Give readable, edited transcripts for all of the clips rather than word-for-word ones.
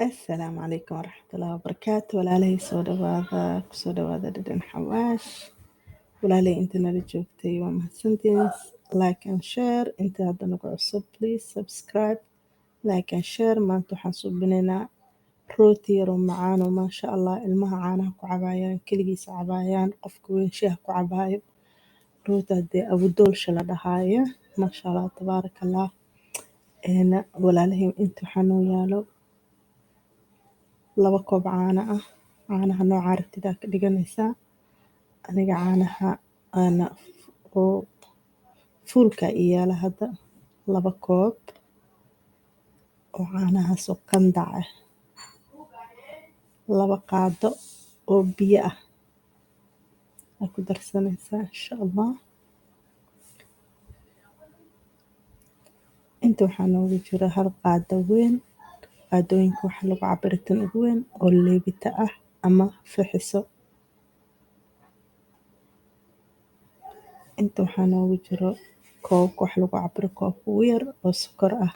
Assalaamu calaykum waraxmatullaahi wabarakaatu. Walaalay kusoo dhawaada dhadhan xawaash. Walaalay inta nala joogtay waa mahadsantihiin. Like and share. Inta hadda nagu cusub, please subscribe, like and share. Maanta waxaan suubinaynaa rooti yar oo macaan oo maasha Allah ilmaha caanaha ku cabaayaan, keligiisa cabaayaan, qofka weyn shaaha ku cabaayo. Rooti haddii abudoolsha la dhahaayo. Maasha Allah, tabaarakallah. Walaalahay inta waxaa noo yaalo 2 koob caano ah. Caanaha nooca rabtidaa ka dhiganaysaa. Aniga caanaha oo fuulka iyo yaala hadda 2 koob oo caanahaas oo qandac ah. 2 qaado oo biyo ah aad ku darsanaysaa insha Allah. Inta waxaa noogu jira 1 qaado weyn. Qaadooyinka waxa lagu cabiro tan ugu weyn oo leebita ah ama fixiso. Inta waxaa noogu jiro koobka wax lagu cabiro koobka ugu yar oo sokor ah.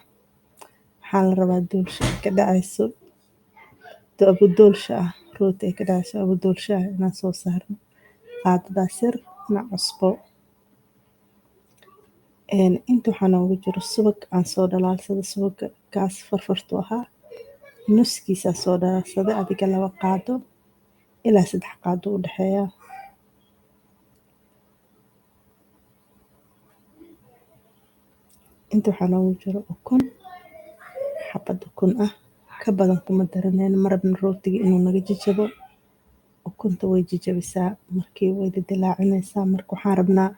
Waxaa la rabaa doolsha ka dhacayso abudoolsha ah, rooti ay ka dhacayso abudoolsha ah inaan soo saarno. Qaadadaas yar dhinac cusbo. Inta waxaa noogu jiro subag aan soo dhalaalsaday. Subagga kaas farfartu ahaa nuskiisa soo dhalaalsaday adiga 2 qaado ilaa 3 qaado u dhexeeya. Inta waxaa noogu jiro ukun, xabad ukun ah ka badan kuma daranayno marabna rootiga inuu naga jajabo. Ukunta way jajabisaa markii way dilaacinaysaa. Marka waxaan rabnaa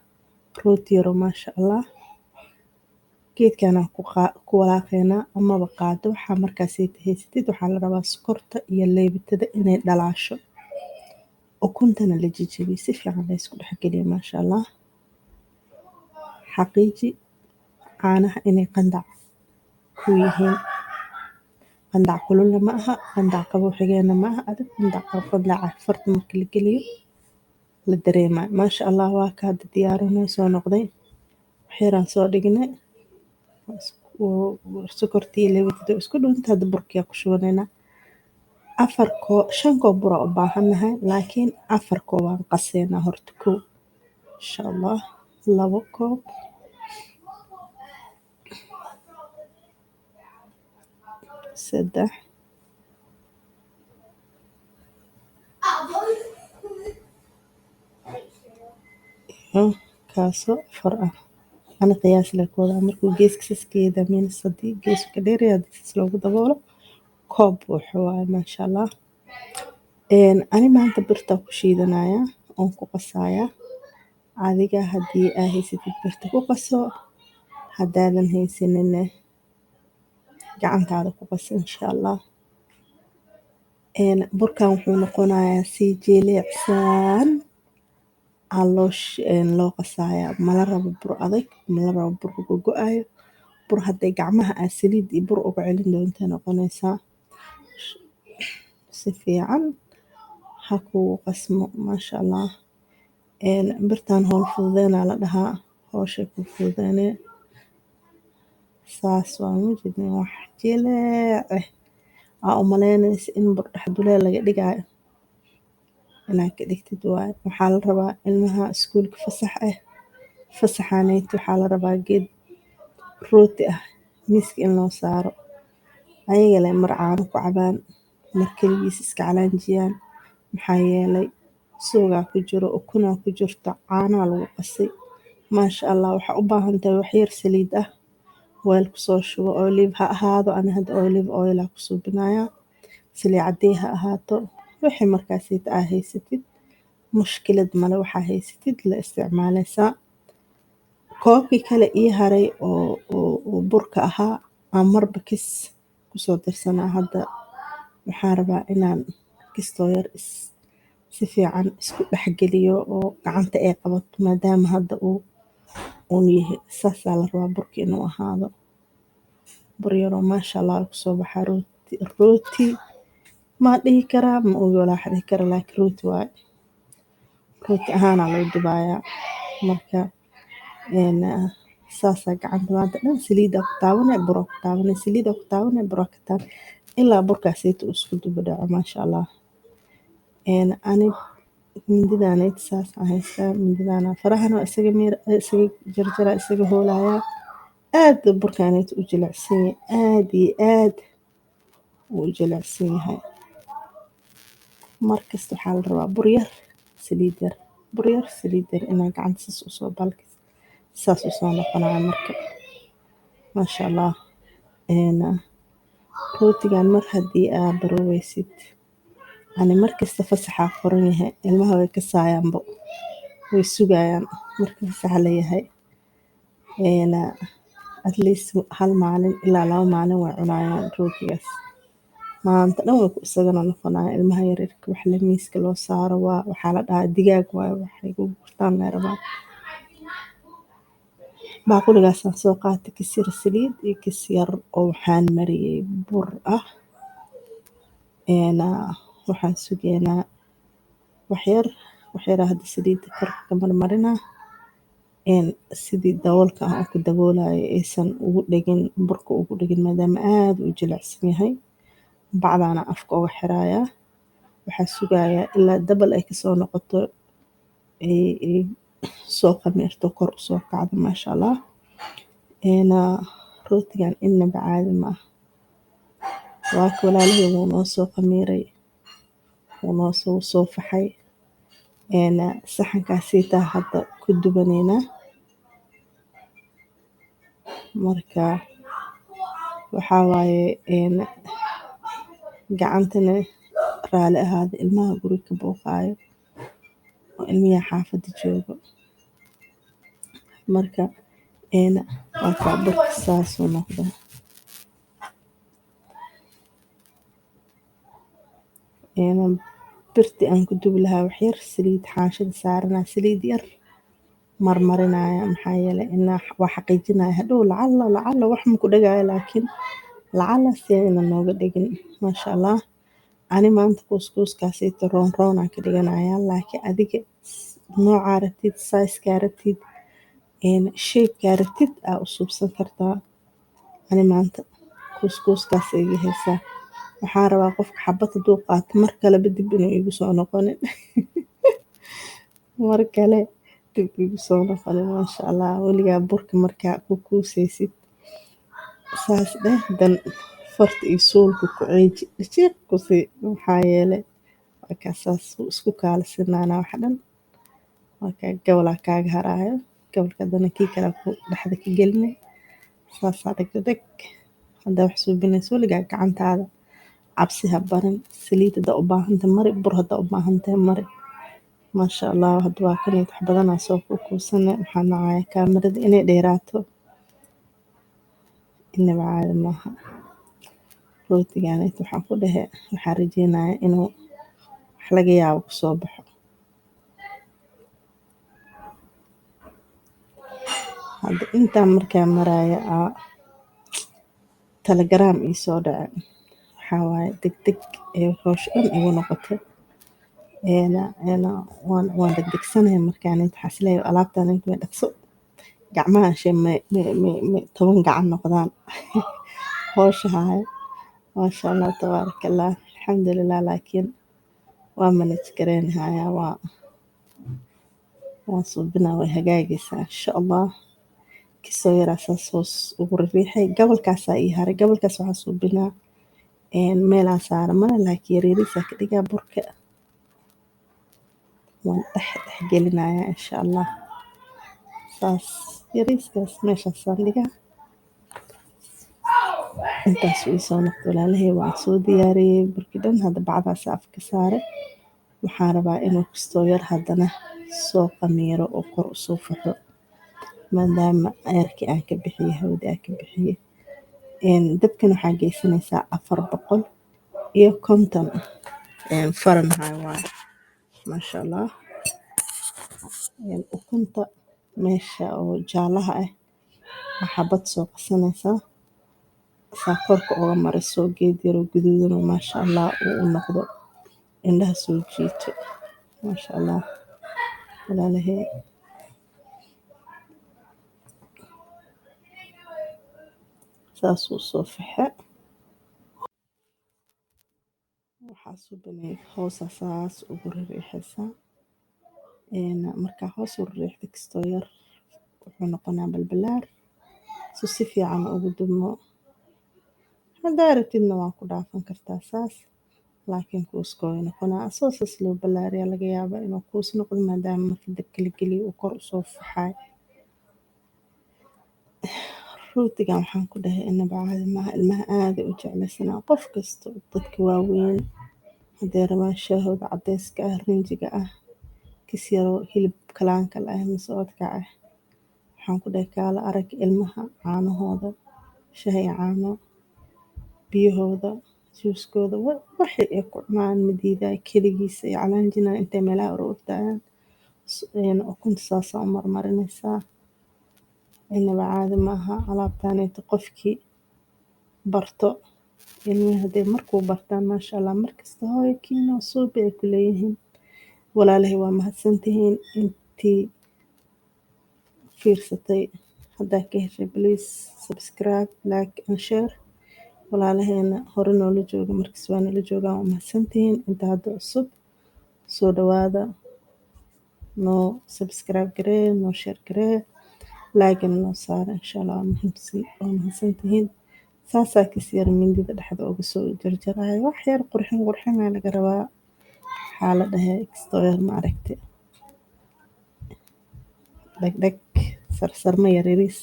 rooti yar oo maasha Allah. Geedkan aan ku walaaqaynaa amaba qaado waxaa markaas haysatid. Waxaa la rabaa sokorta iyo leebitada inay dhalaasho. Ukuntana la jajabiyo si fiican la isku dhex geliyo maasha Allah. Xaqiiji caanaha inay qandac ku yihiin. Qandac kululna ma aha, qandac qabow xigeenna ma aha. Adag qandac farta marka la geliyo la dareemayo. Maasha Allah waa ka hadda diyaarinay soo noqday. Waxyaraan soo dhignay. Sokortii iyo leebitada isku dhuunta hadda burkiya ku shubanaynaa. 5 koob bur u baahanahay laakiin 4 koob aan qasaynaa horta kow. Insha Allah 2 koob 3 iyo kaasoo 4 ah. Ana qiyaas la kooda markuu geeska siskeeda miinas hadii geeska dheer hadii loogu daboolo koob wuxuu waaye maasha Allah. Ani maanta birta ku shiidanaya oo ku qasaya. Adiga hadii aad haysatid birta ku qaso. Haddaadan haysanin gacantaada ku qaso insha Allah. Burkan wuxuu noqonayaa si jilicsan loo qasaya. Mala rabo bur adag, mala rabo bur go'ayo. Bur hadday gacmaha aad saliid iyo bur uga celin doonto noqonaysaa. Si fiican ha kuu qasmo maasha Allah. Birtan hawl fududeena la dhahaa. Hawshay ku fududeene. Saas waa mujidin wax jileec ah. Umaleynaysa in bur dhaxduleel laga dhigayo. Inaad ka dhigtid waaye. Waxaa la rabaa ilmaha iskuulka fasax ah. Fasaxaanaytu waxaa la rabaa geed rooti ah miiska in loo saaro. Ayaga leh mar caano ku cabaan. Mar keligiis iska calaanjiyaan. Maxaa yeelay suugaa ku jiro, ukunaa ku jirto, caanaha lagu qasay. Maasha Allah waxaa u baahan tahay wax yar saliid ah. Weel ku soo shubo olive ha ahaado. Ana hadda olive oil ku suubinaya. Saliid cadday ha ahaato. Wixii markaas aad haysatid. Mushkilad male waxaa haysatid la isticmaalaysaa. Koobkii kale ii haray oo burka ahaa aan marba kis ku soo darsanaa hadda. Waxaan rabaa inaan kistoo yar si fiican isku dhex geliyo oo gacanta ay qabato maadaama hadda uu yahay saasaa la rabaa burka inuu ahaado. Bur yaroo maasha Allah ku soo baxa rooti ma dhihi karaa ma ogi walaa dhihi kara laakiin rooti waaye. Rooti ahaan loo dubaaya. Marka saasa gacanta maanta dhan saliida ku taabanay bur ku taabanay saliida ku taabanay bur ku taabanay ilaa burkaaseyta uu isku duba dhaco maasha allah. Ani mindidaaneyta saas aan haystaa, mindidaana farahana waa isaga jarjara, isaga hoolaaya. Aad buu burkaaneyta u jilicsan yahay, aad iyo aad wuu u jilicsan yahay. Markasta waxaa la rabaa bur yar, saliid yar, bur yar, saliid yar inaa gacanta saas usoo balkis, saas usoo noqonaya marka. Maasha allah. Rootigan mar haddii aa barooweysid, ani markasta fasaxaa qoran yahay, ilmaha way kasaayaanbo, way sugayaan marka fasax leeyahay. At least hal maalin ilaa 2 maalin way cunayaan rootigaas. Maanta dhan way ku isagana noqonayaan ilmaha yaryarka wax la miiska loo saaro waa waxaa la dhahaa digaag waaye waxay ku gurtaan la rabaa. Baaquligaasaan soo qaatay kis yar saliid iyo kis yar oo waxaan mariyay bur ah. Waxaan sugaynaa wax yar hadda saliidda korka ka marmarinaa. Sidii daboolka aan ku daboolayo aysan ugu dhegin burka ugu dhegin maadaama aad u jilicsan yahay. Bacdaana afka uga xiraaya. Waxaa sugayaa ilaa dabal ay kasoo noqoto ay soo khamiirto kor u soo kacdo maasha allah. Rootigan inaba caadi ma aha. Waa ka walaalahey wuu noo soo khamiiray, wuu noo soo faxay. Saxankaaseytaa hadda ku dubanaynaa. Marka waxaa waaye gacantana raali ahaada ilmaha guriga ka buuqaayo oo ilmiyaha xaafadda joogo. Marka waa kaa burka saasuu noqdaa. Birti aan ku dubi lahaa wax yar saliid xaanshada saaranaa saliid yar marmarinaya maxaa yeelay waa xaqiijinaya hadhow lacala wax ma ku dhagaayo laakiin lacala si ayna nooga dhigin maasha allah. Ani maanta kuuskuuskaaseyta roon aan ka dhiganayaa laakiin adiga noocaa rabtid, size-kaa rabtid, shape-kaa rabtid aa u suubsan kartaa. Ani maanta kuuskuuskaas iga haysaa. Waxaan rabaa qofka xabad hadduu qaato mar kaleba dib inuu igu soo noqonin. Mar kale dib igu soo noqonin maasha allah. Weligaa burka markaa ku kuusaysid saas dheh dan farta iyo suulka ku ceeji dhiciiq ku sii maxaa yeelay markaa saas wuu isku kaala sinaanaa wax dhan. Markaa gabalaa kaaga haraayo, gabalka haddana kii kale ku dhexda ka gelinay. Saasaa dhag haddaa wax suubinayso weligaa gacantaada cabsi ha barin. Saliid haddaa u baahantahay mari, bur haddaa u baahantahay mari. Maasha allah hadda waa kan wax badanaa soo kuusanay. Waxaan nacayaa kaamirada inay dheeraato. Inaba caadi maaha. Rootigaaneyta waxaan ku dhahay waxaan rajeynayaa inuu wax laga yaabo ku soo baxo. Hadda intaan markaa maraya Telegram ii soo dhacay. Waxaa waaye degdeg ee hawsha dhan igu noqotay. Waan degdegsanahay markaaneyta waxaan isleeyahay alaabtaan inta way dhaqso gacmaha shay 10 gacan noqdaan. Hawsha haayo. Maasha allah tabaarakallah. Alxamdulillah laakiin waa manage gareynayaa waan suubinaa way hagaagaysaa insha allah. Kisoo yaraa saas hoos ugu riixay gabalkaasaa ii haray. Gabalkaas waxaa suubinaa meelaan saara mana laakiin yaryariisa ka dhigaa burka. Waan dhex gelinayaa insha allah. Saas yariiskaas meeshaasaan dhigaa. Intaas ii soo noqdo walaalahey waan soo diyaariyay burkii dhan hadda bacdaas afka saaray. Waxaan rabaa inuu kastoo yar haddana soo khamiiro oo kor u soo faxo maadaama ayarkii aan ka bixiyay hawada aan ka bixiyay. Dabkan waxaa geysanaysaa 450 Fahrenheit waaye. Maasha allah. Ukunta meesha oo jaalaha ah xabad soo qasanaysaa. Saa korka uga mariso geed yar oo guduudan oo maasha allah uu noqdo indhaha soo jiito. Maasha allah. Walaalahey saas uu soo faxa. waxaa subanay hoosaa saas ugu ririixaysaa markaa hoos u ririixda kastoo yar wuxuu noqonaa balbalaar si fiican ugu dumo. haddaa rabtidna waa ku dhaafan kartaa saas, laakiin kuuska way noqonaa asoo saas loo balaariyaa laga yaabaa inuu kuus noqdo maadaama marka dabka la geliyo uu kor usoo fuxaay. rootigan waxaan ku dhahay inaba caadi maaha, ilmaha aaday u jeclaysanaa, qof kasta dadka waaweyn hadday rabaan shaahooda cadeyska ah rinjiga ah kis yaroo hilib kalaankal ah mise oodkac ah, waxaan ku dhahay kaala arag ilmaha caanahooda, shaah iyo caano, biyahooda, juuskooda waxay ay ku cunaan ma diidaay, keligiisa iyo calaanjina intay meelaha hore ordayaan ukunta saasaa u marmarinaysaa. inaba caadi maaha alaabtaaneeto qofkii barto, ilmaha hadday markuu bartaan maasha allah markasta hooyo kiino suubi ay ku leeyihiin. walaalahay waa mahadsantihiin intii fiirsatay, haddaa ka heshay please subscribe, like and share. walaalaheena hore noola jooga markas waa nala joogaan waa mahadsantihiin. inta hadda cusub soo dhawaada, noo subscribe garee, noo share garee, laagana noo saara insha allah. waa mahadsantihiin. saasaa kis yar mindida dhexda uga soo jarjaraayo, wax yar qurxinaa laga rabaa. waxaa la dhahay kastoo yar ma aragti dhagdhag sarsarma yaryariis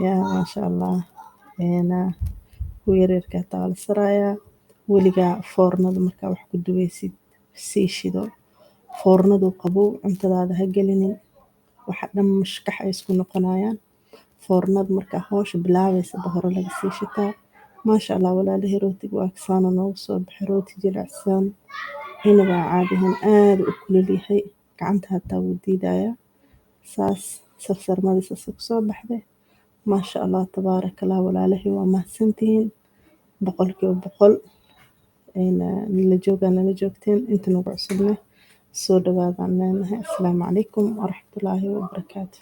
yaa maasha allah. kuwa yaryarka taa waa la sarayaa. weligaa foornada markaa wax ku dubaysid sii shido, foornadu qabow cuntadaada ha gelinin, waxa dhan mashkax ay isku noqonayaan. foornada markaa hawsha bilaabaysa hore laga sii shitaa. maasha allah walaalahay rootiga waa kasaana noogu soo baxay, rooti jilicsan inaba caadihin aad u kulul yahay, gacanta hataa wuu diidayaa. saas sarsarmadiisa kusoo baxday maasha allah tabaaraka allah. walaalahay waa mahadsantihiin boqolkiiba boqol. nala joogaan nala joogteen inta nagu cusubna soo dhawaadaan leenahay. assalaamu calaykum waraxmatullaahi wabarakaatu.